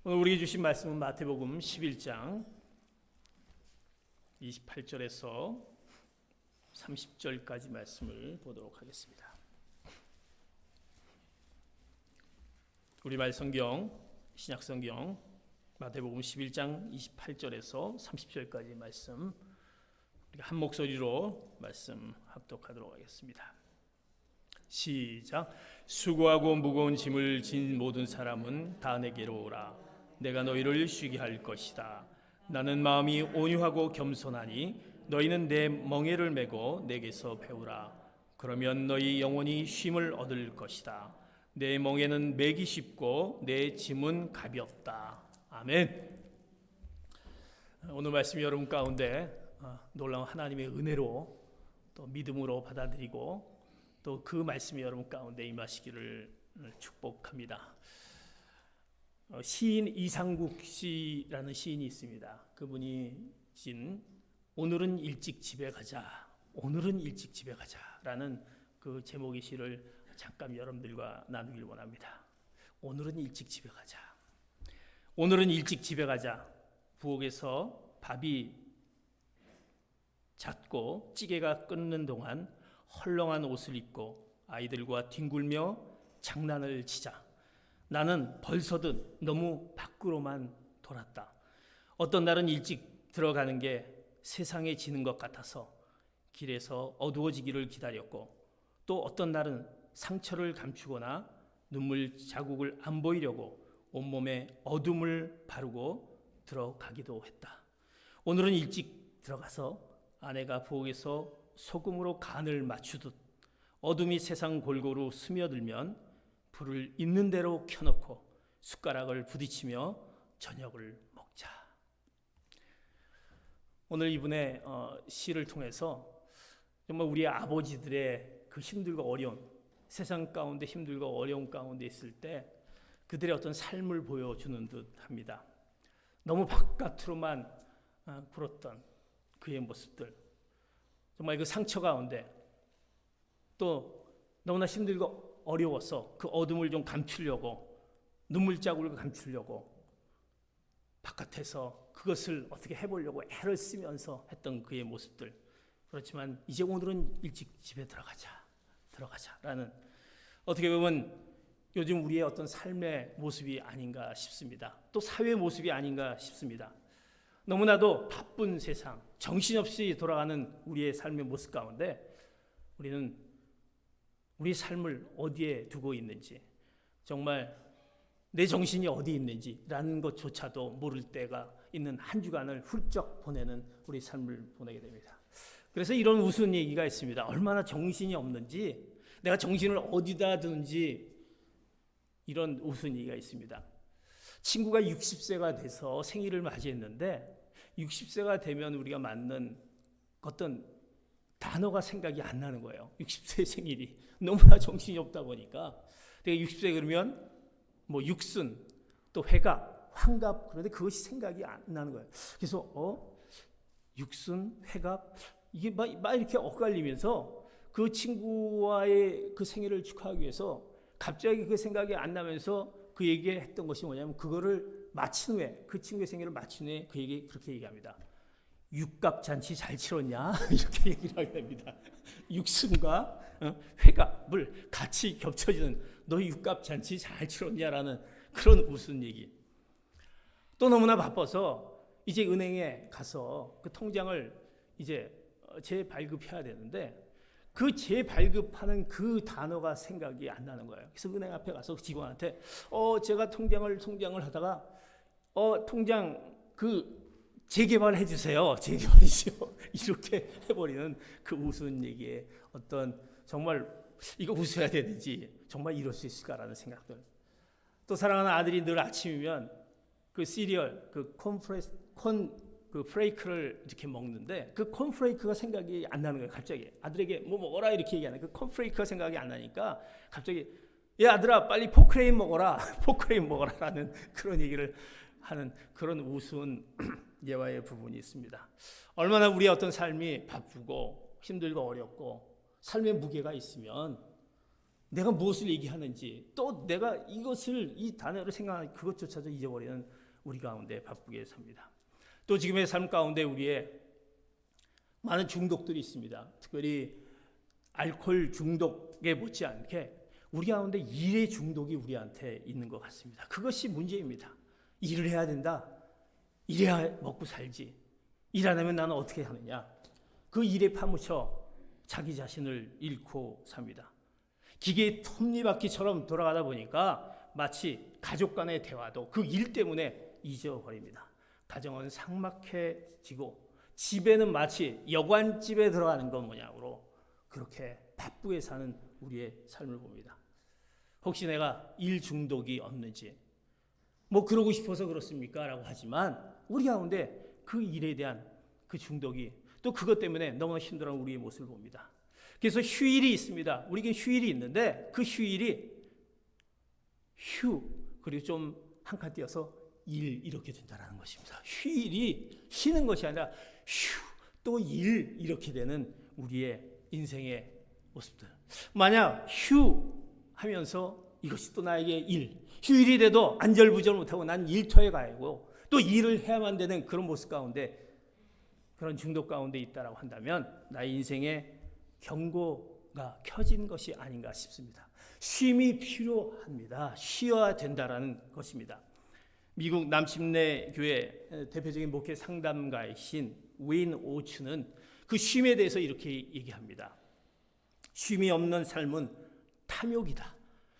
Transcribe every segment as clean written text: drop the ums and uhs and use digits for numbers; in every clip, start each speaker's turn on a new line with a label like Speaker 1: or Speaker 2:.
Speaker 1: 오늘 우리에게 주신 말씀은 마태복음 11장 28절에서 30절까지 말씀을 보도록 하겠습니다. 우리말 성경, 신약 성경 마태복음 11장 28절에서 30절까지 말씀 우리가 한 목소리로 말씀 합독하도록 하겠습니다. 시작. 수고하고 무거운 짐을 진 모든 사람은 다 내게로 오라. 내가 너희를 쉬게 할 것이다. 나는 마음이 온유하고 겸손하니 너희는 내 멍에를 메고 내게서 배우라. 그러면 너희 영혼이 쉼을 얻을 것이다. 내 멍에는 매기 쉽고 내 짐은 가볍다. 아멘. 오늘 말씀이 여러분 가운데 놀라운 하나님의 은혜로 또 믿음으로 받아들이고 또 그 말씀이 여러분 가운데 임하시기를 축복합니다. 시인 이상국 씨라는 시인이 있습니다. 그분이 진 오늘은 일찍 집에 가자, 오늘은 일찍 집에 가자라는 그 제목의 시를 잠깐 여러분들과 나누길 원합니다. 오늘은 일찍 집에 가자. 오늘은 일찍 집에 가자. 부엌에서 밥이 잦고 찌개가 끓는 동안 헐렁한 옷을 입고 아이들과 뒹굴며 장난을 치자. 나는 벌서듯 너무 밖으로만 돌았다. 어떤 날은 일찍 들어가는 게 세상에 지는 것 같아서 길에서 어두워지기를 기다렸고, 또 어떤 날은 상처를 감추거나 눈물 자국을 안 보이려고 온몸에 어둠을 바르고 들어가기도 했다. 오늘은 일찍 들어가서 아내가 부엌에서 소금으로 간을 맞추듯 어둠이 세상 골고루 스며들면 불을 있는 대로 켜놓고 숟가락을 부딪히며 저녁을 먹자. 오늘 이분의 시를 통해서 정말 우리 아버지들의 그 힘들고 어려운 세상 가운데 힘들고 어려운 가운데 있을 때 그들의 어떤 삶을 보여주는 듯 합니다. 너무 바깥으로만 굴었던 그의 모습들, 정말 그 상처 가운데 또 너무나 힘들고 어려워서 그 어둠을 좀 감추려고, 눈물 자국을 감추려고 바깥에서 그것을 어떻게 해보려고 애를 쓰면서 했던 그의 모습들. 그렇지만 이제 오늘은 일찍 집에 들어가자라는, 어떻게 보면 요즘 우리의 어떤 삶의 모습이 아닌가 싶습니다. 또 사회의 모습이 아닌가 싶습니다. 너무나도 바쁜 세상, 정신없이 돌아가는 우리의 삶의 모습 가운데 우리는 우리 삶을 어디에 두고 있는지, 정말 내 정신이 어디 있는지라는 것조차도 모를 때가 있는 한 주간을 훌쩍 보내는 우리 삶을 보내게 됩니다. 그래서 이런 우스운 얘기가 있습니다. 얼마나 정신이 없는지, 내가 정신을 어디다 두는지, 이런 우스운 얘기가 있습니다. 친구가 60세가 돼서 생일을 맞이했는데 60세가 되면 우리가 맞는 어떤 단어가 생각이 안 나는 거예요. 60세 생일이 너무나 정신이 없다 보니까. 내가 60세 그러면 뭐 육순, 또 회갑, 환갑, 그런데 그것이 생각이 안 나는 거예요. 그래서 육순, 회갑, 이게 막 이렇게 엇갈리면서 그 친구와의 그 생일을 축하하기 위해서 갑자기 그 생각이 안 나면서 그 얘기했던 것이 뭐냐면, 그거를 마친 후에, 그 친구의 생일을 마친 후에 그에게 그렇게 얘기합니다. 육갑 잔치 잘 치렀냐? 이렇게 얘기를 하게 됩니다. 육순과 회갑을 같이 겹쳐지는, 너 육갑 잔치 잘 치렀냐라는 그런 우스운 얘기. 또 너무나 바빠서 이제 은행에 가서 그 통장을 이제 재발급해야 되는데 그 재발급하는 그 단어가 생각이 안 나는 거예요. 그래서 은행 앞에 가서 직원한테 제가 통장을 하다가 통장 그 재개발해 주세요. 재개발이죠. 이렇게 해버리는 그 우스운 얘기에 어떤, 정말 이거 웃어야 되는지, 정말 이럴 수 있을까라는 생각들. 또 사랑하는 아들이 늘 아침이면 그 시리얼, 그 그 프레이크를 이렇게 먹는데 그 콘프레이크가 생각이 안 나는 거예요. 갑자기 아들에게 뭐 먹어라 이렇게 얘기하는, 그 콘프레이크가 생각이 안 나니까 갑자기 야 아들아 빨리 포크레인 먹어라 포크레인 먹어라라는 그런 얘기를 하는 그런 우스운 예화의 부분이 있습니다. 얼마나 우리의 어떤 삶이 바쁘고 힘들고 어렵고 삶의 무게가 있으면 내가 무엇을 얘기하는지 또 내가 이 단어를 생각하는 그것조차도 잊어버리는 우리 가운데 바쁘게 삽니다. 또 지금의 삶 가운데 우리의 많은 중독들이 있습니다. 특별히 알코올 중독에 못지않게 우리 가운데 일의 중독이 우리한테 있는 것 같습니다. 그것이 문제입니다. 일을 해야 된다. 일해야 먹고 살지. 일 안 하면 나는 어떻게 하느냐. 그 일에 파묻혀 자기 자신을 잃고 삽니다. 기계의 톱니바퀴처럼 돌아가다 보니까 마치 가족 간의 대화도 그 일 때문에 잊어버립니다. 가정은 삭막해지고 집에는 마치 여관집에 들어가는 것 모양으로 그렇게 바쁘게 사는 우리의 삶을 봅니다. 혹시 내가 일 중독이 없는지 뭐 그러고 싶어서 그렇습니까? 라고 하지만 우리 가운데 그 일에 대한 그 중독이 또 그것 때문에 너무 힘들어하는 우리의 모습을 봅니다. 그래서 휴일이 있습니다. 우리에게 휴일이 있는데 그 휴일이 그리고 좀 한 칸 띄어서 일 이렇게 된다는 것입니다. 휴일이 쉬는 것이 아니라 또 일 이렇게 되는 우리의 인생의 모습들. 만약 하면서 이것이 또 나에게 휴일이 돼도 안절부절 못하고 난 일터에 가고 또 일을 해야만 되는 그런 모습 가운데 그런 중독 가운데 있다라고 한다면 나의 인생의 경고가 켜진 것이 아닌가 싶습니다. 쉼이 필요합니다. 쉬어야 된다라는 것입니다. 미국 남침내 교회 대표적인 목회 상담가이신 웨인 오츠는 그 쉼에 대해서 이렇게 얘기합니다. 쉼이 없는 삶은 탐욕이다.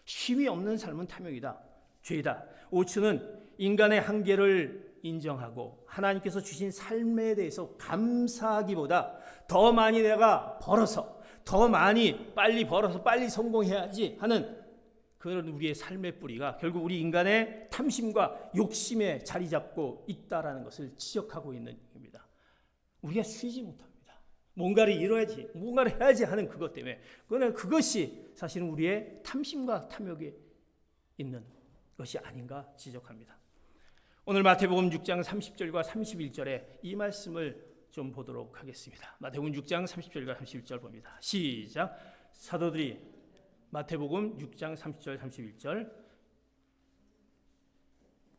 Speaker 1: 쉼이 없는 삶은 탐욕이다. 죄다. 오츠는 인간의 한계를 인정하고 하나님께서 주신 삶에 대해서 감사하기보다 더 많이 내가 벌어서 더 많이 빨리 벌어서 빨리 성공해야지 하는 그런 우리의 삶의 뿌리가 결국 우리 인간의 탐심과 욕심에 자리 잡고 있다라는 것을 지적하고 있는 겁니다. 우리가 쉬지 못합니다. 뭔가를 이뤄야지, 뭔가를 해야지 하는 그것 때문에 그것이 사실은 우리의 탐심과 탐욕에 있는 것이 아닌가 지적합니다. 오늘 마태복음 6장 30절과 31절에 이 말씀을 좀 보도록 하겠습니다. 마태복음 6장 30절과 31절 봅니다. 시작. 사도들이 마태복음 6장 30절 31절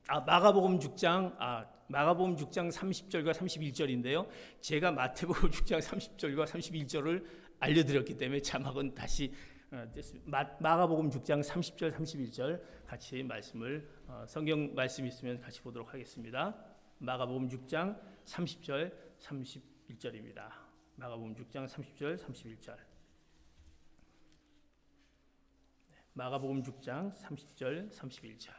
Speaker 1: 마가복음 6장 30절과 31절인데요. 제가 마태복음 6장 30절과 31절을 알려드렸기 때문에 자막은 다시 마가복음 6장 30절 31절 같이 말씀을 성경 말씀 있으면 같이 보도록 하겠습니다. 마가복음 6장 30절 31절입니다. 마가복음 6장 30절 31절 마가복음 6장 30절 31절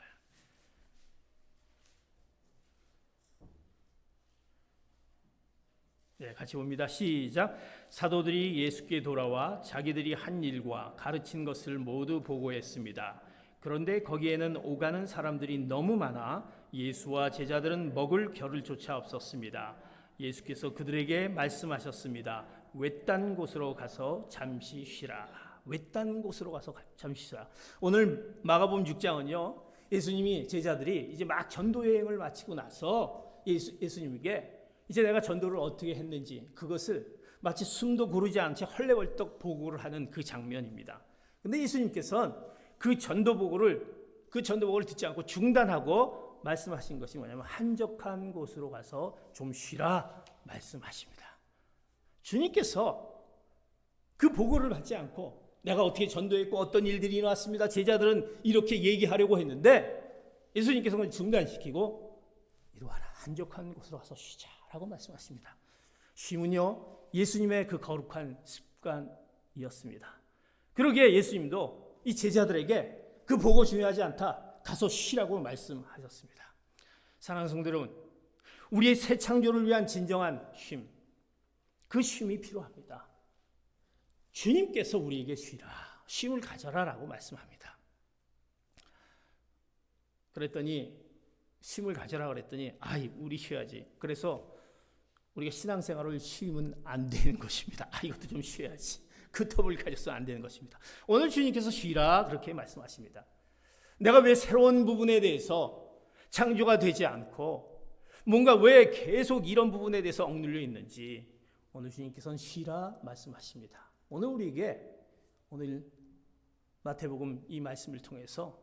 Speaker 1: 네, 같이 봅니다. 시작. 사도들이 예수께 돌아와 자기들이 한 일과 가르친 것을 모두 보고했습니다. 그런데 거기에는 오가는 사람들이 너무 많아 예수와 제자들은 먹을 겨를 조차 없었습니다. 예수께서 그들에게 말씀하셨습니다. 외딴 곳으로 가서 잠시 쉬라. 외딴 곳으로 가서 잠시 쉬라. 오늘 마가복음 6장은요. 예수님이 제자들이 이제 막 전도 여행을 마치고 나서 예수님에게 이제 내가 전도를 어떻게 했는지 그것을 마치 숨도 고르지 않게 헐레벌떡 보고를 하는 그 장면입니다. 근데 예수님께서는 그 전도 보고를 듣지 않고 중단하고 말씀하신 것이 뭐냐면 한적한 곳으로 가서 좀 쉬라 말씀하십니다. 주님께서 그 보고를 받지 않고 내가 어떻게 전도했고 어떤 일들이 일어났습니다. 제자들은 이렇게 얘기하려고 했는데 예수님께서는 중단시키고 이리 와라. 한적한 곳으로 가서 쉬자라고 말씀하십니다. 쉼은요. 예수님의 그 거룩한 습관이었습니다. 그러기에 예수님도 이 제자들에게 그 보고 중요하지 않다. 가서 쉬라고 말씀하셨습니다. 사랑하는 성도 여러분, 우리의 새 창조를 위한 진정한 쉼, 그 쉼이 필요합니다. 주님께서 우리에게 쉬라, 쉼을 가져라라고 말씀합니다. 그랬더니 쉼을 가져라 그랬더니 우리 쉬어야지. 그래서 우리가 신앙생활을 쉬면 안 되는 것입니다. 이것도 좀 쉬어야지. 그 톱을 가져서 안 되는 것입니다. 오늘 주님께서 쉬라 그렇게 말씀하십니다. 내가 왜 새로운 부분에 대해서 창조가 되지 않고 뭔가 왜 계속 이런 부분에 대해서 억눌려 있는지 오늘 주님께서는 쉬라 말씀하십니다. 오늘 우리에게 오늘 마태복음 이 말씀을 통해서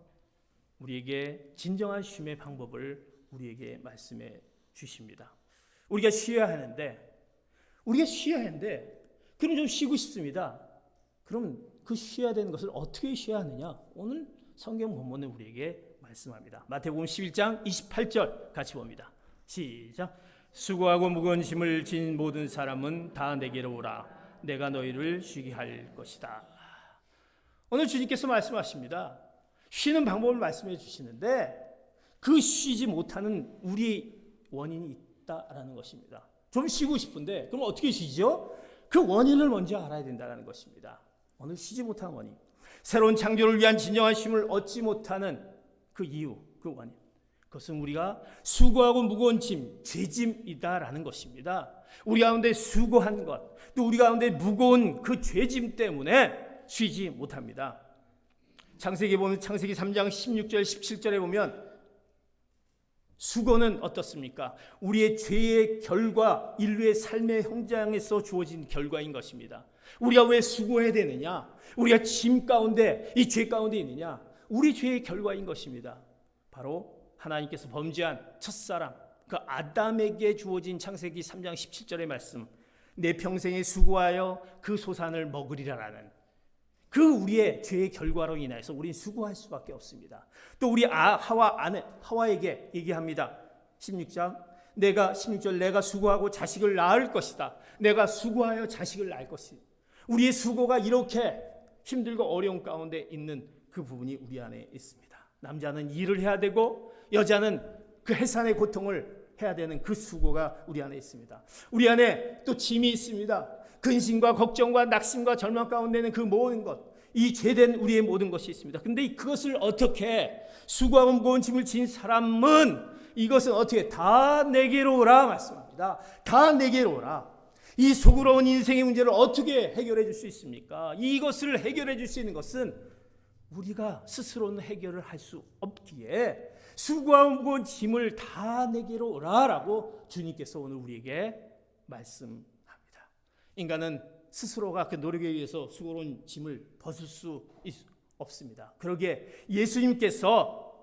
Speaker 1: 우리에게 진정한 쉼의 방법을 우리에게 말씀해 주십니다. 우리가 쉬어야 하는데 그럼 좀 쉬고 싶습니다. 그럼 그 쉬어야 되는 것을 어떻게 쉬어야 하느냐? 오늘 성경 본문은 우리에게 말씀합니다. 마태복음 11장 28절 같이 봅니다. 시작. 수고하고 무거운 짐을 진 모든 사람은 다 내게로 오라. 내가 너희를 쉬게 할 것이다. 오늘 주님께서 말씀하십니다. 쉬는 방법을 말씀해 주시는데 그 쉬지 못하는 우리 원인이 있다라는 것입니다. 좀 쉬고 싶은데 그럼 어떻게 쉬죠? 그 원인을 먼저 알아야 된다는 것입니다. 오늘 쉬지 못하는 원인, 새로운 창조를 위한 진정한 쉼을 얻지 못하는 그 이유, 그 원인, 그것은 우리가 수고하고 무거운 짐, 죄짐이다라는 것입니다. 우리 가운데 수고한 것, 또 우리 가운데 무거운 그 죄짐 때문에 쉬지 못합니다. 창세기 3장 16절 17절에 보면 수고는 어떻습니까? 우리의 죄의 결과, 인류의 삶의 현장에서 주어진 결과인 것입니다. 우리가 왜 수고해야 되느냐? 우리가 짐 가운데, 이 죄 가운데 있느냐? 우리 죄의 결과인 것입니다. 바로 하나님께서 범죄한 첫사람, 그 아담에게 주어진 창세기 3장 17절의 말씀, 내 평생에 수고하여 그 소산을 먹으리라라는 그 우리의 죄의 결과로 인해서 우리는 수고할 수밖에 없습니다. 또 우리 하와에게 얘기합니다. 16절 내가 수고하고 자식을 낳을 것이다. 내가 수고하여 자식을 낳을 것이다. 우리의 수고가 이렇게 힘들고 어려운 가운데 있는 그 부분이 우리 안에 있습니다. 남자는 일을 해야 되고 여자는 그 해산의 고통을 해야 되는 그 수고가 우리 안에 있습니다. 우리 안에 또 짐이 있습니다. 근심과 걱정과 낙심과 절망 가운데는 그 모든 것, 이 죄된 우리의 모든 것이 있습니다. 그런데 그것을 어떻게 수고하고 무거운 짐을 진 사람은 이것은 어떻게 다 내게로 오라 말씀합니다. 다 내게로 오라. 이 수고로운 인생의 문제를 어떻게 해결해 줄 수 있습니까? 이것을 해결해 줄 수 있는 것은 우리가 스스로는 해결을 할 수 없기에 수고하고 무거운 짐을 다 내게로 오라라고 주님께서 오늘 우리에게 말씀합니다. 인간은 스스로가 그 노력에 의해서 수고로운 짐을 벗을 수 없습니다. 그러기에 예수님께서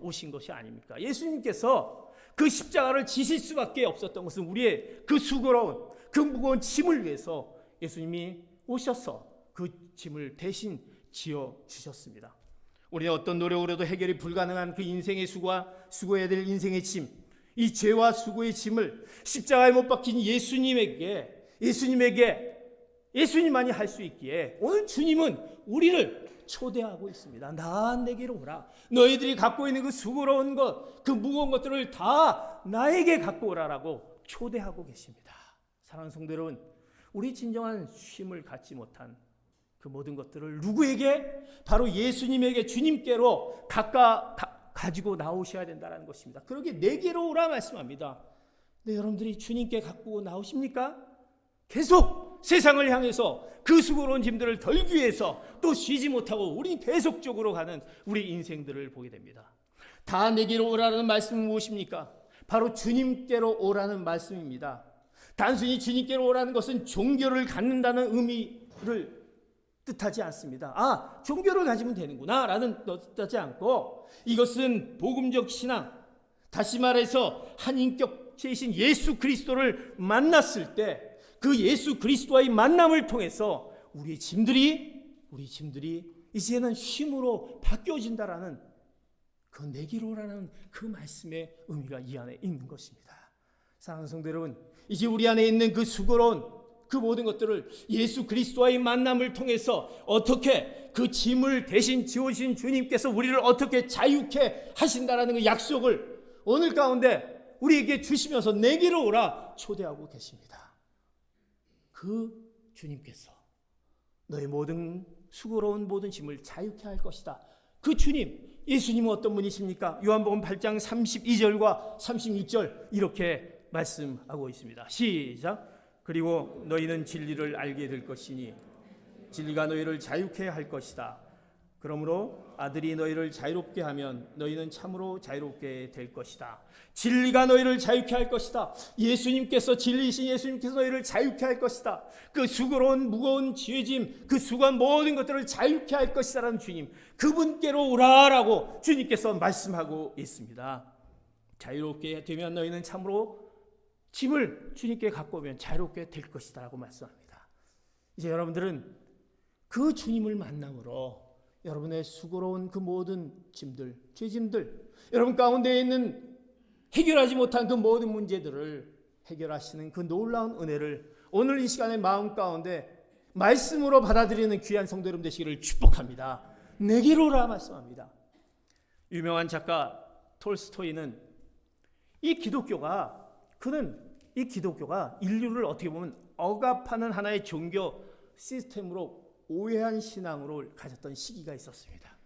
Speaker 1: 오신 것이 아닙니까? 예수님께서 그 십자가를 지실 수밖에 없었던 것은 우리의 그 수고로운 그 무거운 짐을 위해서 예수님이 오셔서 그 짐을 대신 지어 주셨습니다. 우리는 어떤 노력으로도 해결이 불가능한 그 인생의 수고와 수고해야 될 인생의 짐, 이 죄와 수고의 짐을 십자가에 못 박힌 예수님만이 할 수 있기에 오늘 주님은 우리를 초대하고 있습니다. 나 내게로 오라. 너희들이 갖고 있는 그 수고로운 것, 그 무거운 것들을 다 나에게 갖고 오라라고 초대하고 계십니다. 사랑하는 성도 여러분, 우리 진정한 쉼을 갖지 못한 그 모든 것들을 누구에게? 바로 예수님에게, 주님께로 가지고 나오셔야 된다는 것입니다. 그러기에 내게로 오라 말씀합니다. 네, 여러분들이 주님께 갖고 나오십니까? 계속 세상을 향해서 그 수고로운 짐들을 덜기 위해서 또 쉬지 못하고 우리 계속적으로 가는 우리 인생들을 보게 됩니다. 다 내게로 오라는 말씀은 무엇입니까? 바로 주님께로 오라는 말씀입니다. 단순히 주님께로 오라는 것은 종교를 갖는다는 의미를 뜻하지 않습니다. 종교를 가지면 되는구나 라는 뜻하지 않고, 이것은 복음적 신앙, 다시 말해서 한 인격체이신 예수 그리스도를 만났을 때 그 예수 그리스도와의 만남을 통해서 우리 짐들이 이제는 쉼으로 바뀌어진다라는 그 내게로 오라는 그 말씀의 의미가 이 안에 있는 것입니다. 사랑하는 성도 여러분, 이제 우리 안에 있는 그 수고로운 그 모든 것들을 예수 그리스도와의 만남을 통해서 어떻게 그 짐을 대신 지우신 주님께서 우리를 어떻게 자유케 하신다라는 그 약속을 오늘 가운데 우리에게 주시면서 내게로 오라 초대하고 계십니다. 그 주님께서 너의 모든 수고로운 모든 짐을 자유케 할 것이다. 그 주님, 예수님은 어떤 분이십니까? 요한복음 8장 32절과 36절 이렇게 말씀하고 있습니다. 시작. 그리고 너희는 진리를 알게 될 것이니 진리가 너희를 자유케 할 것이다. 그러므로 아들이 너희를 자유롭게 하면 너희는 참으로 자유롭게 될 것이다. 진리가 너희를 자유케 할 것이다. 예수님께서, 진리이신 예수님께서 너희를 자유케 할 것이다. 그 수고로운 무거운 죄짐, 그 수고한 모든 것들을 자유케 할 것이다라는 주님, 그분께로 오라라고 주님께서 말씀하고 있습니다. 자유롭게 되면 너희는 참으로 짐을 주님께 갖고 오면 자유롭게 될 것이다 라고 말씀합니다. 이제 여러분들은 그 주님을 만남으로 여러분의 수고로운 그 모든 짐들, 죄짐들, 여러분 가운데 있는 해결하지 못한 그 모든 문제들을 해결하시는 그 놀라운 은혜를 오늘 이 시간에 마음 가운데 말씀으로 받아들이는 귀한 성도 여러분 되시기를 축복합니다. 내게로 오라 말씀합니다. 유명한 작가 톨스토이는 이 기독교가 인류를 어떻게 보면 억압하는 하나의 종교 시스템으로 오해한 신앙으로 가졌던 시기가 있었습니다.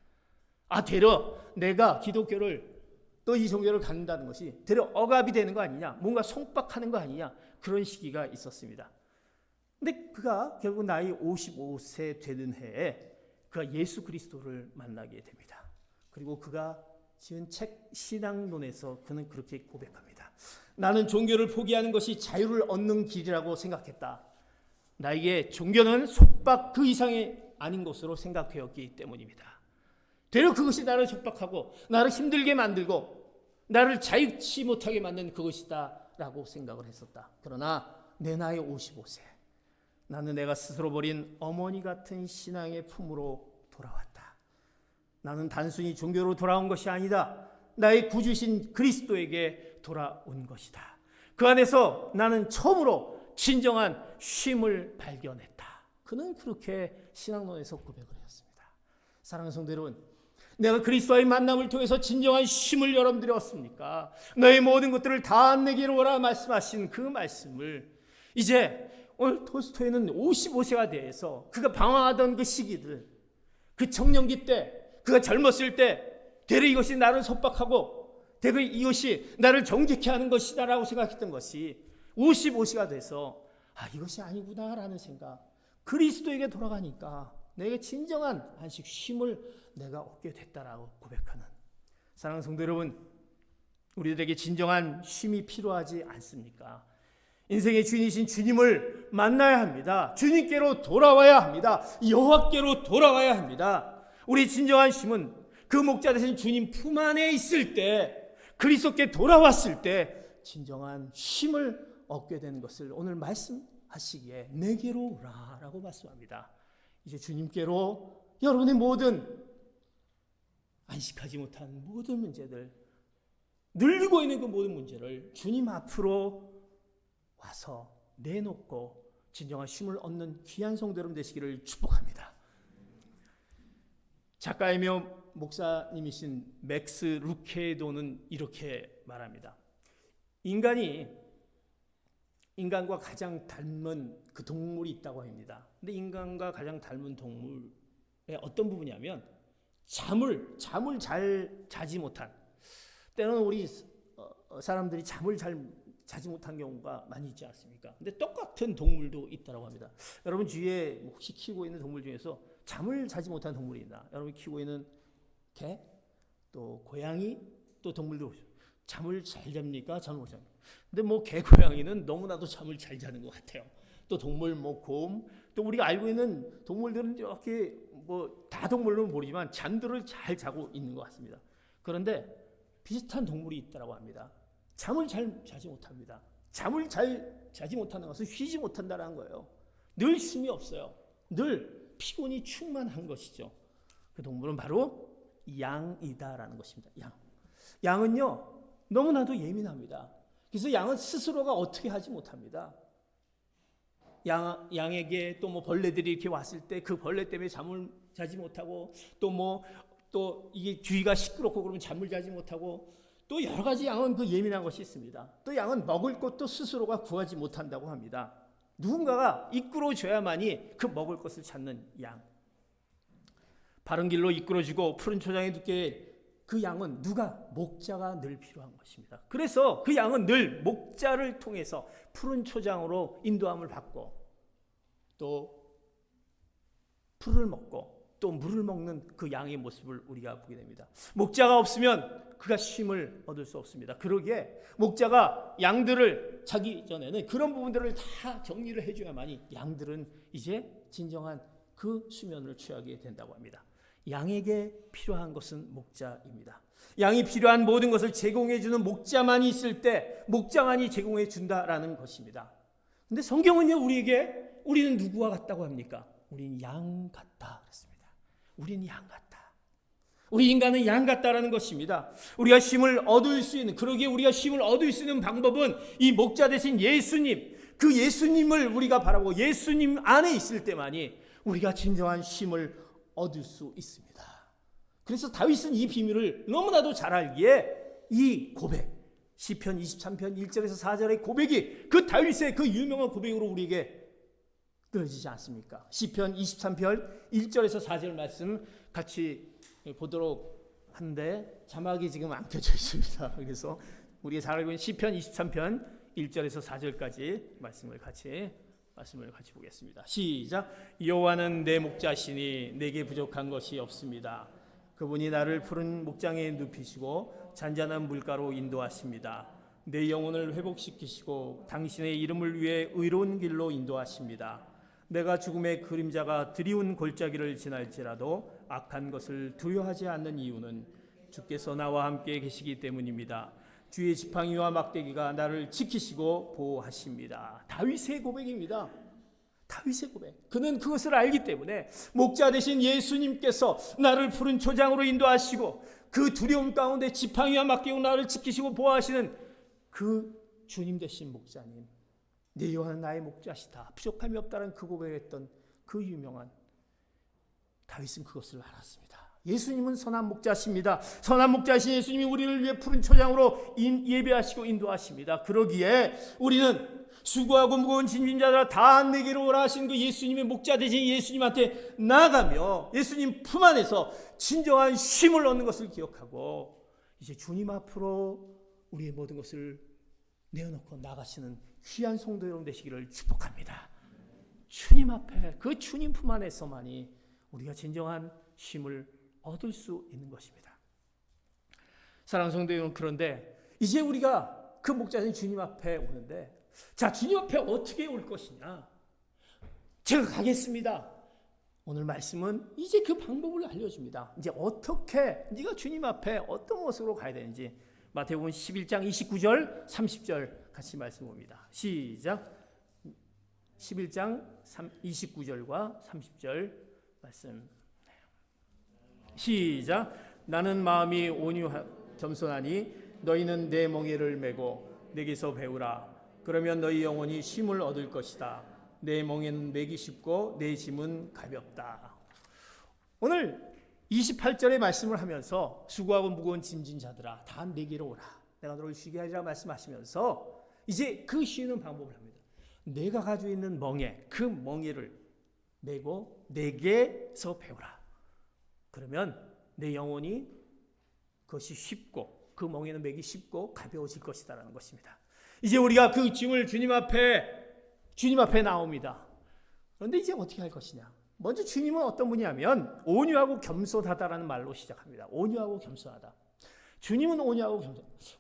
Speaker 1: 되려 내가 기독교를 또 이 종교를 갖는다는 것이 되려 억압이 되는 거 아니냐, 뭔가 속박하는 거 아니냐, 그런 시기가 있었습니다. 근데 그가 결국 나이 55세 되는 해에 그가 예수 그리스도를 만나게 됩니다. 그리고 그가 지은 책 신앙론에서 그는 그렇게 고백합니다. 나는 종교를 포기하는 것이 자유를 얻는 길이라고 생각했다. 나에게 종교는 속박 그 이상이 아닌 것으로 생각되었기 때문입니다. 되려 그것이 나를 속박하고 나를 힘들게 만들고 나를 자유치 못하게 만든 그것이다 라고 생각을 했었다. 그러나 내 나이 55세 나는 내가 스스로 버린 어머니 같은 신앙의 품으로 돌아왔다. 나는 단순히 종교로 돌아온 것이 아니다. 나의 구주신 그리스도에게 돌아온 것이다. 그 안에서 나는 처음으로 진정한 쉼을 발견했다. 그는 그렇게 신앙론에서 고백을 했습니다. 사랑하는 성도 여러분, 내가 그리스도와의 만남을 통해서 진정한 쉼을 여러분들이 얻습니까? 너의 모든 것들을 다 내게로 오라 말씀하신 그 말씀을 이제 오늘 톨스토이는 55세가 돼서 그가 방황하던 그 시기들, 그 청년기 때, 그가 젊었을 때 되려 이것이 나를 속박하고 되려 이것이 나를 정직케 하는 것이다라고 생각했던 것이 55세가 돼서 이것이 아니구나라는 생각, 그리스도에게 돌아가니까 내게 진정한 안식 쉼을 내가 얻게 됐다라고 고백하는 사랑하는 성도 여러분, 우리들에게 진정한 쉼이 필요하지 않습니까? 인생의 주인이신 주님을 만나야 합니다. 주님께로 돌아와야 합니다. 여호와께로 돌아와야 합니다. 우리 진정한 쉼은 그 목자 되신 주님 품 안에 있을 때, 그리스도께 돌아왔을 때 진정한 쉼을 얻게 되는 것을 오늘 말씀하시기에 내게로 오라라고 말씀합니다. 이제 주님께로 여러분의 모든 안식하지 못한 모든 문제들, 늘리고 있는 그 모든 문제를 주님 앞으로 와서 내놓고 진정한 쉼을 얻는 귀한 성도 여러분 되시기를 축복합니다. 작가이며 목사님이신 맥스 루케도는 이렇게 말합니다. 인간과 가장 닮은 그 동물이 있다고 합니다. 근데 인간과 가장 닮은 동물의 어떤 부분이냐면 잠을 잘 자지 못한, 때로는 우리 사람들이 잠을 잘 자지 못한 경우가 많이 있지 않습니까? 근데 똑같은 동물도 있다고 합니다. 여러분 주위에 혹시 키우고 있는 동물 중에서 잠을 자지 못한 동물이 있나? 여러분이 키우고 있는 개, 또 고양이, 또 동물도 잠을 잘 잡니까? 잠을 못 잡니까? 근데 개, 고양이는 너무나도 잠을 잘 자는 것 같아요. 또 동물, 곰, 또 우리가 알고 있는 동물들은 이렇게 다 동물로는 모르지만 잠들을 잘 자고 있는 것 같습니다. 그런데 비슷한 동물이 있다고 합니다. 잠을 잘 자지 못합니다. 잠을 잘 자지 못하는 것은 쉬지 못한다는 거예요. 늘 쉼이 없어요. 늘 피곤이 충만한 것이죠. 그 동물은 바로 양이다라는 것입니다. 양은요 너무나도 예민합니다. 그래서 양은 스스로가 어떻게 하지 못합니다. 양에게 또 벌레들이 이렇게 왔을 때 그 벌레 때문에 잠을 자지 못하고 또 이게 주위가 시끄럽고 그러면 잠을 자지 못하고 또 여러 가지 양은 그 예민한 것이 있습니다. 또 양은 먹을 것도 스스로가 구하지 못한다고 합니다. 누군가가 이끌어줘야만이 그 먹을 것을 찾는 양. 바른 길로 이끌어주고 푸른 초장에 두게 그 양은 목자가 늘 필요한 것입니다. 그래서 그 양은 늘 목자를 통해서 푸른 초장으로 인도함을 받고 또 풀을 먹고 또 물을 먹는 그 양의 모습을 우리가 보게 됩니다. 목자가 없으면 그가 쉼을 얻을 수 없습니다. 그러기에 목자가 양들을 자기 전에는 그런 부분들을 다 정리를 해줘야만이 양들은 이제 진정한 그 수면을 취하게 된다고 합니다. 양에게 필요한 것은 목자입니다. 양이 필요한 모든 것을 제공해주는 목자만이 있을 때 목자만이 제공해 준다라는 것입니다. 근데 성경은요, 우리는 누구와 같다고 합니까? 우리는 양 같다 그랬습니다. 우리는 양 같다. 우리 인간은 양 같다라는 것입니다. 우리가 쉼을 얻을 수 있는, 그러기에 우리가 쉼을 얻을 수 있는 방법은 이 목자 대신 예수님, 그 예수님을 우리가 바라보고 예수님 안에 있을 때만이 우리가 진정한 쉼을 얻을 수 있습니다. 그래서 다윗은 이 비밀을 너무나도 잘 알기에 이 고백, 시편 23편 1절에서 4절의 고백이 그 다윗의 그 유명한 고백으로 우리에게 느껴지지 않습니까? 시편 23편 1절에서 4절 말씀 같이 보도록 하는데 자막이 지금 안 켜져 있습니다. 그래서 우리가 잘 알고 있는 시편 23편 1절에서 4절까지 말씀을 같이 보겠습니다. 시작. 여호와는 내 목자시니 내게 부족한 것이 없습니다. 그분이 나를 푸른 목장에 눕히시고 잔잔한 물가로 인도하십니다. 내 영혼을 회복시키시고 당신의 이름을 위해 의로운 길로 인도하십니다. 내가 죽음의 그림자가 드리운 골짜기를 지날지라도 악한 것을 두려워하지 않는 이유는 주께서 나와 함께 계시기 때문입니다. 주의 지팡이와 막대기가 나를 지키시고 보호하십니다. 다윗의 고백입니다. 다윗의 고백. 그는 그것을 알기 때문에 목자 되신 예수님께서 나를 푸른 초장으로 인도하시고 그 두려움 가운데 지팡이와 막대기로 나를 지키시고 보호하시는 그 주님 되신 목자님, 내 여호와는 나의 목자시다, 부족함이 없다는 그 고백했던 그 유명한 다윗은 그것을 알았습니다. 예수님은 선한 목자십니다. 선한 목자신 예수님이 우리를 위해 푸른 초장으로 예배하시고 인도하십니다. 그러기에 우리는 수고하고 무거운 짐진 자들아 다 내게로 오라 하신 그 예수님의 목자 되신 예수님한테 나아가며 예수님 품 안에서 진정한 쉼을 얻는 것을 기억하고 이제 주님 앞으로 우리의 모든 것을 내어놓고 나가시는 귀한 성도 여러분 되시기를 축복합니다. 주님 앞에 그 주님 품 안에서만이 우리가 진정한 쉼을 얻을 수 있는 것입니다. 사랑하는 성도 여러분, 그런데 이제 우리가 그 목자신 주님 앞에 오는데, 자, 주님 앞에 어떻게 올 것이냐? 제가 가겠습니다. 오늘 말씀은 이제 그 방법을 알려줍니다. 이제 어떻게 네가 주님 앞에 어떤 모습으로 가야 되는지 마태복음 11장 29절 30절 같이 말씀 봅니다. 시작. 11장 29절과 30절 말씀. 시작. 나는 마음이 겸손하니 너희는 내 멍에를 메고 내게서 배우라. 그러면 너희 영혼이 쉼을 얻을 것이다. 내 멍에는 매기 쉽고 내 짐은 가볍다. 오늘 28절의 말씀을 하면서 수고하고 무거운 짐진 자들아 다 내게로 오라. 내가 너를 쉬게 하리라 말씀하시면서 이제 그 쉬는 방법을 합니다. 내가 가지고 있는 멍에, 그 멍에를 메고 내게서 배우라. 그러면 내 영혼이 그것이 쉽고 그 멍에는 매기 쉽고 가벼워질 것이다라는 것입니다. 이제 우리가 그 짐을 주님 앞에 나옵니다. 그런데 이제 어떻게 할 것이냐? 먼저 주님은 어떤 분이냐면 온유하고 겸손하다라는 말로 시작합니다. 온유하고 겸손하다. 주님은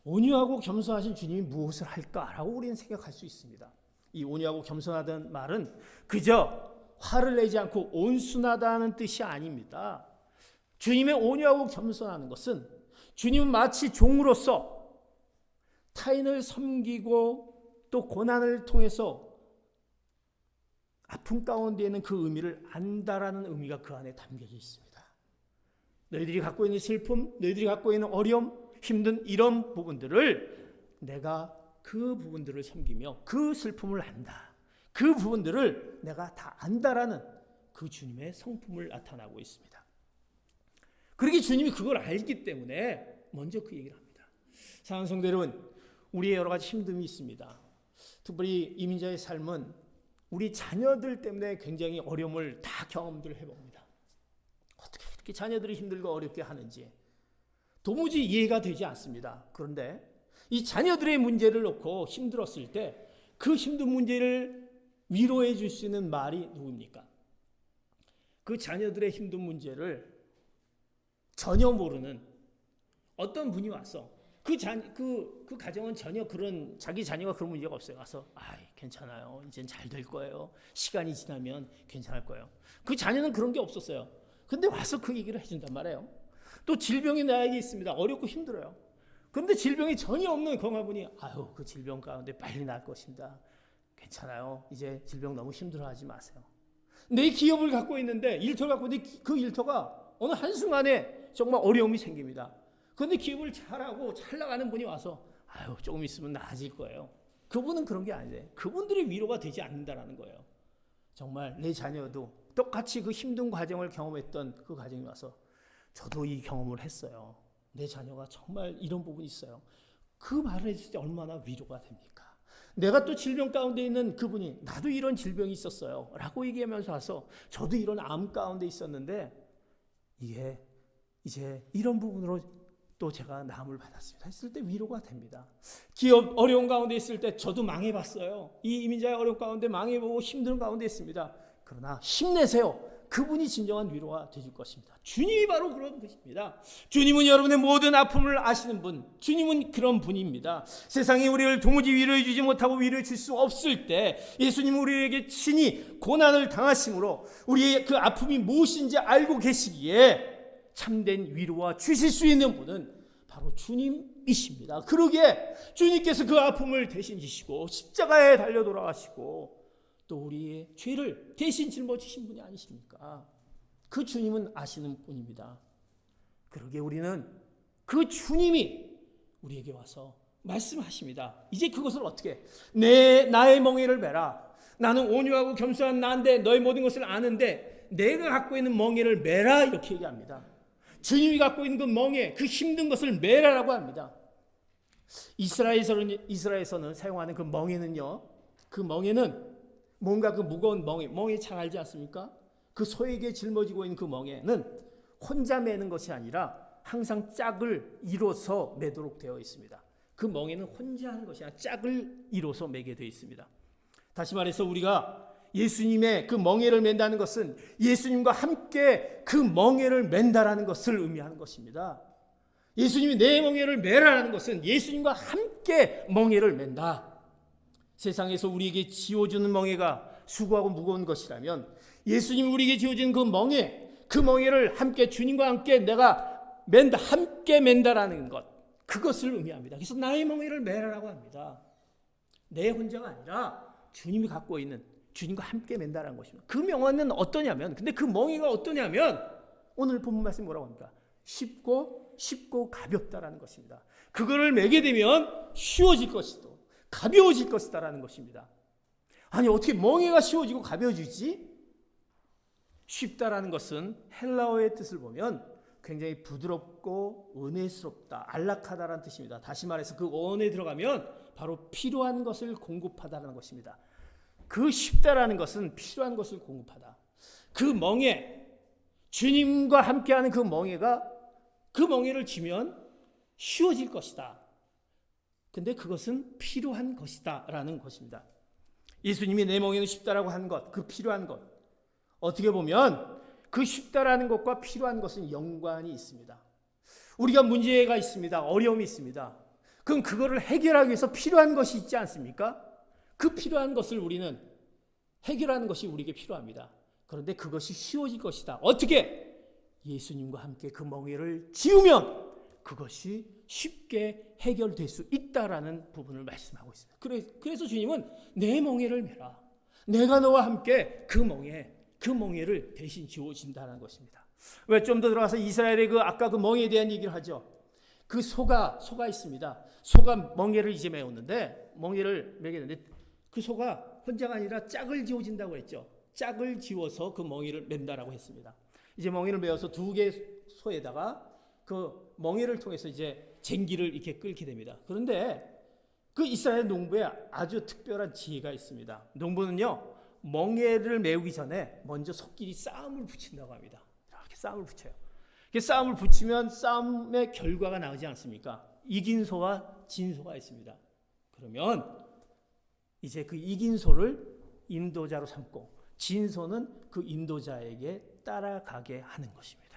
Speaker 1: 온유하고 겸손하신 주님이 무엇을 할까라고 우리는 생각할 수 있습니다. 이 온유하고 겸손하다는 말은 그저 화를 내지 않고 온순하다는 뜻이 아닙니다. 주님의 온유하고 겸손하는 것은 주님은 마치 종으로서 타인을 섬기고 또 고난을 통해서 아픔 가운데 있는 그 의미를 안다라는 의미가 그 안에 담겨져 있습니다. 너희들이 갖고 있는 슬픔, 너희들이 갖고 있는 어려움, 힘든 이런 부분들을 내가 그 부분들을 섬기며 그 슬픔을 안다. 그 부분들을 내가 다 안다라는 그 주님의 성품을 나타나고 있습니다. 그러기 주님이 그걸 알기 때문에 먼저 그 얘기를 합니다. 사랑하는 성도 여러분, 우리의 여러 가지 힘듦이 있습니다. 특별히 이민자의 삶은 우리 자녀들 때문에 굉장히 어려움을 다 경험들을 해봅니다. 어떻게 이렇게 자녀들이 힘들고 어렵게 하는지 도무지 이해가 되지 않습니다. 그런데 이 자녀들의 문제를 놓고 힘들었을 때 그 힘든 문제를 위로해 줄 수 있는 말이 누굽니까? 그 자녀들의 힘든 문제를 전혀 모르는 어떤 분이 와서 그 가정은 전혀 그런 자기 자녀가 그런 문제가 없어요. 와서 괜찮아요. 이젠 잘 될 거예요. 시간이 지나면 괜찮을 거예요. 그 자녀는 그런 게 없었어요. 근데 와서 그 얘기를 해준단 말이에요. 또 질병이 나에게 있습니다. 어렵고 힘들어요. 그런데 질병이 전혀 없는 건강분이 그 질병 가운데 빨리 나을 것입니다. 괜찮아요. 이제 질병 너무 힘들어하지 마세요. 내 기업을 갖고 있는데 일터를 갖고 있는데 그 일터가 어느 한순간에 정말 어려움이 생깁니다. 그런데 기업을 잘하고 잘 나가는 분이 와서 조금 있으면 나아질 거예요. 그분은 그런 게 아닌데 그분들이 위로가 되지 않는다라는 거예요. 정말 내 자녀도 똑같이 그 힘든 과정을 경험했던 그 가정이 와서 저도 이 경험을 했어요. 내 자녀가 정말 이런 부분이 있어요. 그 말을 해줄 때 얼마나 위로가 됩니까? 내가 또 질병 가운데 있는 그분이 나도 이런 질병이 있었어요 라고 얘기하면서 와서 저도 이런 암 가운데 있었는데 이게 이제 이런 부분으로 또 제가 나음을 받았습니다 했을 때 위로가 됩니다. 기업 어려운 가운데 있을 때 저도 망해봤어요. 이 이민자의 어려운 가운데 망해보고 힘든 가운데 있습니다. 그러나 힘내세요. 그분이 진정한 위로가 되줄 것입니다. 주님이 바로 그런 것입니다. 주님은 여러분의 모든 아픔을 아시는 분, 주님은 그런 분입니다. 세상이 우리를 도무지 위로해 주지 못하고 위로해 줄 수 없을 때 예수님은 우리에게 친히 고난을 당하심으로 우리의 그 아픔이 무엇인지 알고 계시기에 참된 위로와 주실 수 있는 분은 바로 주님이십니다. 그러기에 주님께서 그 아픔을 대신 지시고 십자가에 달려 돌아가시고 또 우리의 죄를 대신 짊어지신 분이 아니십니까? 그 주님은 아시는 분입니다. 그러기에 우리는 그 주님이 우리에게 와서 말씀하십니다. 이제 그것을 어떻게 나의 멍에를 메라. 나는 온유하고 겸손한 나인데 너의 모든 것을 아는데 내가 갖고 있는 멍에를 메라 이렇게 얘기합니다. 주님이 갖고 있는 그 멍에 그 힘든 것을 메라라고 합니다. 이스라엘에서는 사용하는 그 멍에는요. 그 멍에는 뭔가 그 무거운 멍에 잘 알지 않습니까? 그 소에게 짊어지고 있는 그 멍에는 혼자 매는 것이 아니라 항상 짝을 이뤄서 매도록 되어 있습니다. 그 멍에는 혼자 하는 것이 아니라 짝을 이뤄서 매게 되어 있습니다. 다시 말해서 우리가 예수님의 그 멍에를 맨다는 것은 예수님과 함께 그 멍에를 맨다라는 것을 의미하는 것입니다. 예수님이 내 멍에를 매라라는 것은 예수님과 함께 멍에를 맨다. 세상에서 우리에게 지어주는 멍에가 수고하고 무거운 것이라면 예수님이 우리에게 지어주는 그 멍에를 함께 주님과 함께 내가 맨다, 함께 맨다라는 것, 그것을 의미합니다. 그래서 나의 멍에를 매라라고 합니다. 내 혼자가 아니라 주님이 갖고 있는 주님과 함께 맨다라는 것입니다. 그 명언은 어떠냐면, 근데 그 멍에가 어떠냐면 오늘 본문 말씀이 뭐라고 합니까? 쉽고 가볍다라는 것입니다. 그거를 매게 되면 쉬워질 것이다. 가벼워질 것이다라는 것입니다. 아니 어떻게 멍에가 쉬워지고 가벼워지지? 쉽다라는 것은 헬라어의 뜻을 보면 굉장히 부드럽고 은혜스럽다, 안락하다라는 뜻입니다. 다시 말해서 그 언어에 들어가면 바로 필요한 것을 공급하다라는 것입니다. 그 쉽다라는 것은 필요한 것을 공급하다. 그 멍에, 주님과 함께하는 그 멍에를 쥐면 쉬워질 것이다. 근데 그것은 필요한 것이다 라는 것입니다. 예수님이 내 멍에는 쉽다라고 한 것, 그 필요한 것, 어떻게 보면 그 쉽다라는 것과 필요한 것은 연관이 있습니다. 우리가 문제가 있습니다. 어려움이 있습니다. 그럼 그거를 해결하기 위해서 필요한 것이 있지 않습니까? 그 필요한 것을 우리는 해결하는 것이 우리에게 필요합니다. 그런데 그것이 쉬워질 것이다. 어떻게? 예수님과 함께 그 멍에를 지우면 그것이 쉽게 해결될 수 있다라는 부분을 말씀하고 있습니다. 그래서 주님은 내 멍에를 메라. 내가 너와 함께 그 멍에를 대신 지워진다는 것입니다. 왜 좀 더 들어가서 이스라엘의 아까 그 멍에에 대한 얘기를 하죠. 그 소가 있습니다. 소가 멍에를 이제 멍에를 매겠는데 그 소가 혼자가 아니라 짝을 지어진다고 했죠. 짝을 지어서 그 멍에를 맨다라고 했습니다. 이제 멍에를 메어서 두 개의 소에다가 그 멍에를 통해서 이제 쟁기를 이렇게 끌게 됩니다. 그런데 그 이스라엘 농부에 아주 특별한 지혜가 있습니다. 농부는요, 멍에를 메우기 전에 먼저 소끼리 싸움을 붙인다고 합니다. 이렇게 싸움을 붙여요. 이렇게 싸움을 붙이면 싸움의 결과가 나오지 않습니까? 이긴 소와 진 소가 있습니다. 그러면 이제 그 이긴 소를 인도자로 삼고 진 소는 그 인도자에게 따라가게 하는 것입니다.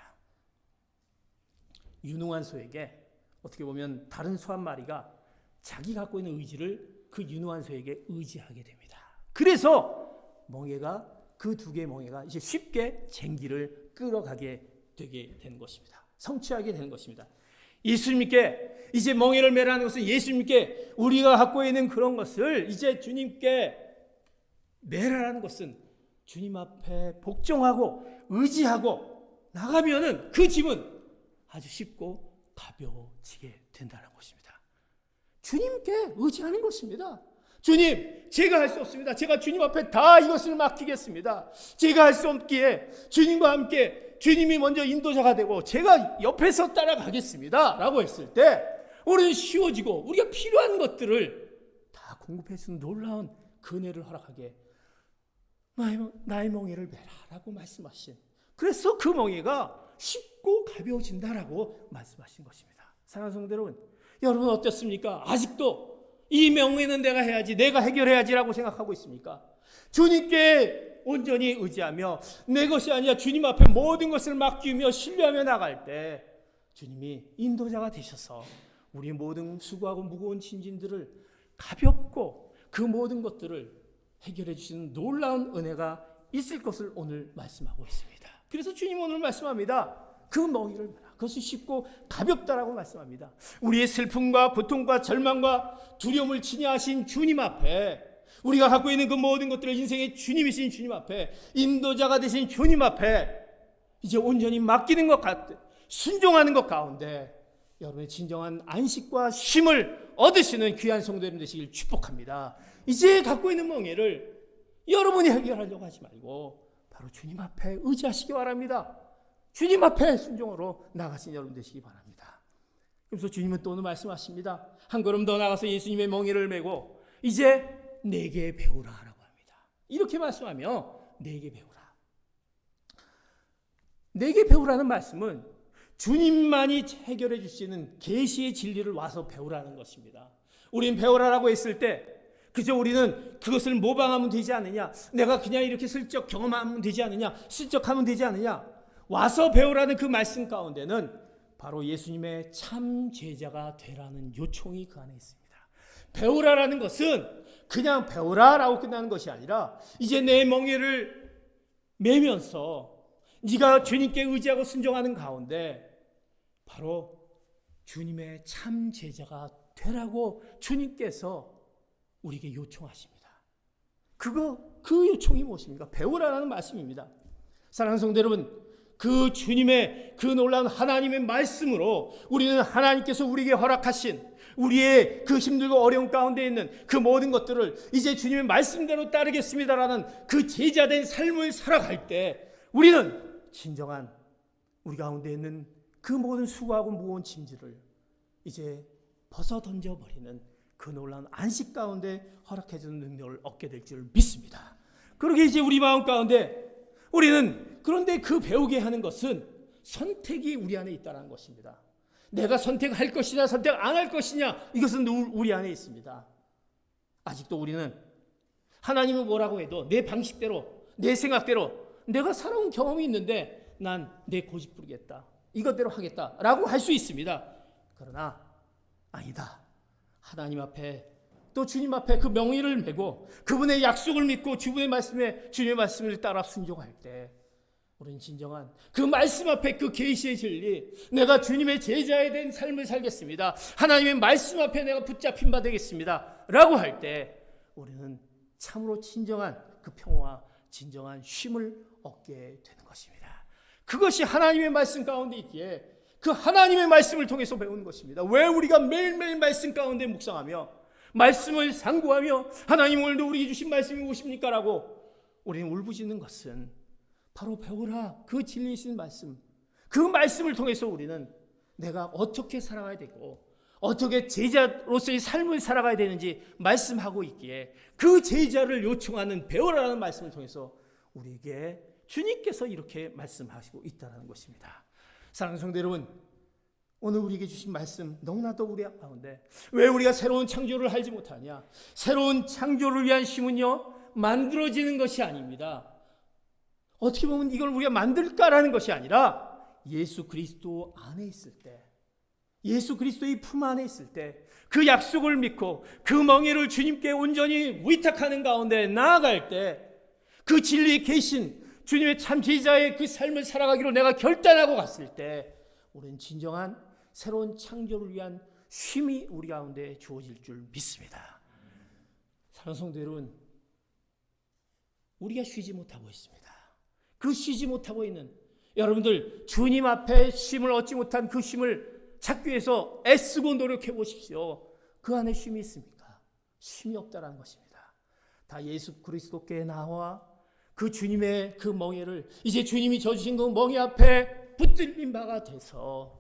Speaker 1: 유능한 소에게 어떻게 보면 다른 소 한 마리가 자기 갖고 있는 의지를 그 유능한 소에게 의지하게 됩니다. 그래서 멍에가 그 두 개의 멍에가 이제 쉽게 쟁기를 끌어가게 되게 되는 것입니다. 성취하게 되는 것입니다. 예수님께 이제 멍에를 매라는 것은 예수님께 우리가 갖고 있는 그런 것을 이제 주님께 매라는 것은 주님 앞에 복종하고 의지하고 나가면은 그 짐은 아주 쉽고 가벼워지게 된다는 것입니다. 주님께 의지하는 것입니다. 주님, 제가 할 수 없습니다. 제가 주님 앞에 다 이것을 맡기겠습니다. 제가 할 수 없기에 주님과 함께 주님이 먼저 인도자가 되고 제가 옆에서 따라가겠습니다 라고 했을 때 우리는 쉬워지고 우리가 필요한 것들을 다 공급해 주는 놀라운 은혜를 허락하게 나의 멍에를 매라 라고 말씀하신, 그래서 그 멍에가 쉽고 가벼워진다라고 말씀하신 것입니다. 사랑하는 성도 여러분 어떻습니까? 아직도 이 멍에는 내가 해야지, 내가 해결해야지라고 생각하고 있습니까? 주님께 온전히 의지하며 내 것이 아니라 주님 앞에 모든 것을 맡기며 신뢰하며 나갈 때 주님이 인도자가 되셔서 우리 모든 수고하고 무거운 짐진들을 가볍고 그 모든 것들을 해결해 주시는 놀라운 은혜가 있을 것을 오늘 말씀하고 있습니다. 그래서 주님 오늘 말씀합니다. 그 멍에를 매라. 그것이 쉽고 가볍다라고 말씀합니다. 우리의 슬픔과 고통과 절망과 두려움을 진야하신 주님 앞에, 우리가 갖고 있는 그 모든 것들을 인생의 주님이신 주님 앞에, 인도자가 되신 주님 앞에 이제 온전히 맡기는 것 같아 순종하는 것 가운데 여러분의 진정한 안식과 쉼을 얻으시는 귀한 성도님 되시길 축복합니다. 이제 갖고 있는 멍에를 여러분이 해결하려고 하지 말고 바로 주님 앞에 의지하시기 바랍니다. 주님 앞에 순종으로 나가신 여러분 되시기 바랍니다. 그래서 주님은 또 오늘 말씀하십니다. 한 걸음 더 나가서 예수님의 멍에를 메고 이제 내게 배우라 라고 합니다. 이렇게 말씀하며 내게 배우라. 내게 배우라는 말씀은 주님만이 해결해 주시는 계시의 진리를 와서 배우라는 것입니다. 우린 배우라라고 했을 때 그저 우리는 그것을 모방하면 되지 않느냐, 내가 그냥 이렇게 슬쩍 경험하면 되지 않느냐, 슬쩍 하면 되지 않느냐. 와서 배우라는 그 말씀 가운데는 바로 예수님의 참 제자가 되라는 요청이 그 안에 있습니다. 배우라라는 것은 그냥 배우라라고 끝나는 것이 아니라 이제 내 멍에를 매면서 네가 주님께 의지하고 순종하는 가운데 바로 주님의 참 제자가 되라고 주님께서 우리에게 요청하십니다. 그 요청이 무엇입니까? 배우라는 말씀입니다. 사랑하는 성도 여러분, 그 주님의 그 놀라운 하나님의 말씀으로 우리는 하나님께서 우리에게 허락하신 우리의 그 힘들고 어려운 가운데 있는 그 모든 것들을 이제 주님의 말씀대로 따르겠습니다라는 그 제자된 삶을 살아갈 때 우리는 진정한 우리 가운데 있는 그 모든 수고하고 무거운 짐들을 이제 벗어 던져버리는 그 놀라운 안식 가운데 허락해주는 능력을 얻게 될 줄 믿습니다. 그러게 이제 우리 마음 가운데 우리는, 그런데 그 배우게 하는 것은 선택이 우리 안에 있다는 것입니다. 내가 선택할 것이냐 선택 안 할 것이냐, 이것은 우리 안에 있습니다. 아직도 우리는 하나님은 뭐라고 해도 내 방식대로 내 생각대로 내가 살아온 경험이 있는데 난 내 고집 부리겠다, 이것대로 하겠다라고 할 수 있습니다. 그러나 아니다. 하나님 앞에 또 주님 앞에 그 명의를 메고 그분의 약속을 믿고 주님의 말씀을 따라 순종할 때 우리는 진정한 그 말씀 앞에 그 계시의 진리, 내가 주님의 제자에 된 삶을 살겠습니다, 하나님의 말씀 앞에 내가 붙잡힌 바 되겠습니다 라고 할 때 우리는 참으로 진정한 그 평화와 진정한 쉼을 얻게 되는 것입니다. 그것이 하나님의 말씀 가운데 있기에 그 하나님의 말씀을 통해서 배우는 것입니다. 왜 우리가 매일매일 말씀 가운데 묵상하며 말씀을 상고하며 하나님 오늘도 우리에게 주신 말씀이 무엇입니까? 라고 우리는 울부짖는 것은 바로 배우라 그 진리이신 말씀, 그 말씀을 통해서 우리는 내가 어떻게 살아가야 되고 어떻게 제자로서의 삶을 살아가야 되는지 말씀하고 있기에 그 제자를 요청하는 배우라는 말씀을 통해서 우리에게 주님께서 이렇게 말씀하시고 있다는 것입니다. 사랑하는 성도 여러분, 오늘 우리에게 주신 말씀 너무나도 우리 가운데 왜 우리가 새로운 창조를 알지 못하냐? 새로운 창조를 위한 힘은요 만들어지는 것이 아닙니다. 어떻게 보면 이걸 우리가 만들까라는 것이 아니라 예수 그리스도 안에 있을 때, 예수 그리스도의 품 안에 있을 때 그 약속을 믿고 그 멍에를 주님께 온전히 위탁하는 가운데 나아갈 때 그 진리 계신 주님의 참 제자의 그 삶을 살아가기로 내가 결단하고 갔을 때 우리는 진정한 새로운 창조를 위한 쉼이 우리 가운데 주어질 줄 믿습니다. 사랑하는 성도 여러분, 우리가 쉬지 못하고 있습니다. 그 쉬지 못하고 있는 여러분들, 주님 앞에 쉼을 얻지 못한 그 쉼을 찾기 위해서 애쓰고 노력해 보십시오. 그 안에 쉼이 있습니까? 쉼이 없다라는 것입니다. 다 예수 그리스도께 나와 그 주님의 그 멍에를 이제 주님이 져주신 그 멍에 앞에 붙들린 바가 돼서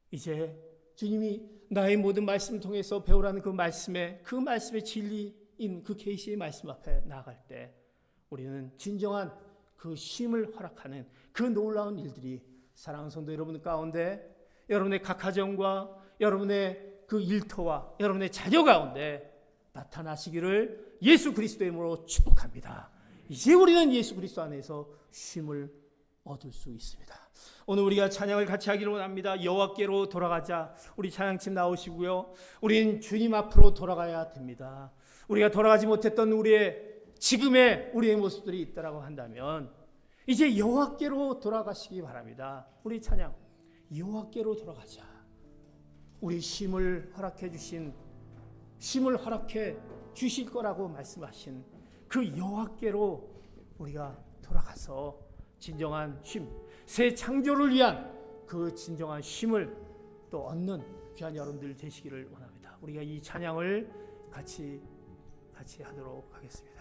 Speaker 1: 이제 주님이 나의 모든 말씀을 통해서 배우라는 그 말씀의 진리인 그 계시의 말씀 앞에 나아갈 때 우리는 진정한 그 쉼을 허락하는 그 놀라운 일들이 사랑하는 성도 여러분 가운데, 여러분의 각 가정과 여러분의 그 일터와 여러분의 자녀 가운데 나타나시기를 예수 그리스도의 이름으로 축복합니다. 이제 우리는 예수 그리스도 안에서 쉼을 얻을 수 있습니다. 오늘 우리가 찬양을 같이 하기를 원합니다. 여호와께로 돌아가자. 우리 찬양팀 나오시고요. 우리는 주님 앞으로 돌아가야 됩니다. 우리가 돌아가지 못했던 지금의 우리의 모습들이 있다라고 한다면 이제 여호와께로 돌아가시기 바랍니다. 우리 찬양, 여호와께로 돌아가자. 우리 쉼을 허락해 주실 거라고 말씀하신 그 여호와께로 우리가 돌아가서 진정한 쉼, 새 창조를 위한 그 진정한 쉼을 또 얻는 귀한 여러분들 되시기를 원합니다. 우리가 이 찬양을 같이 하도록 하겠습니다.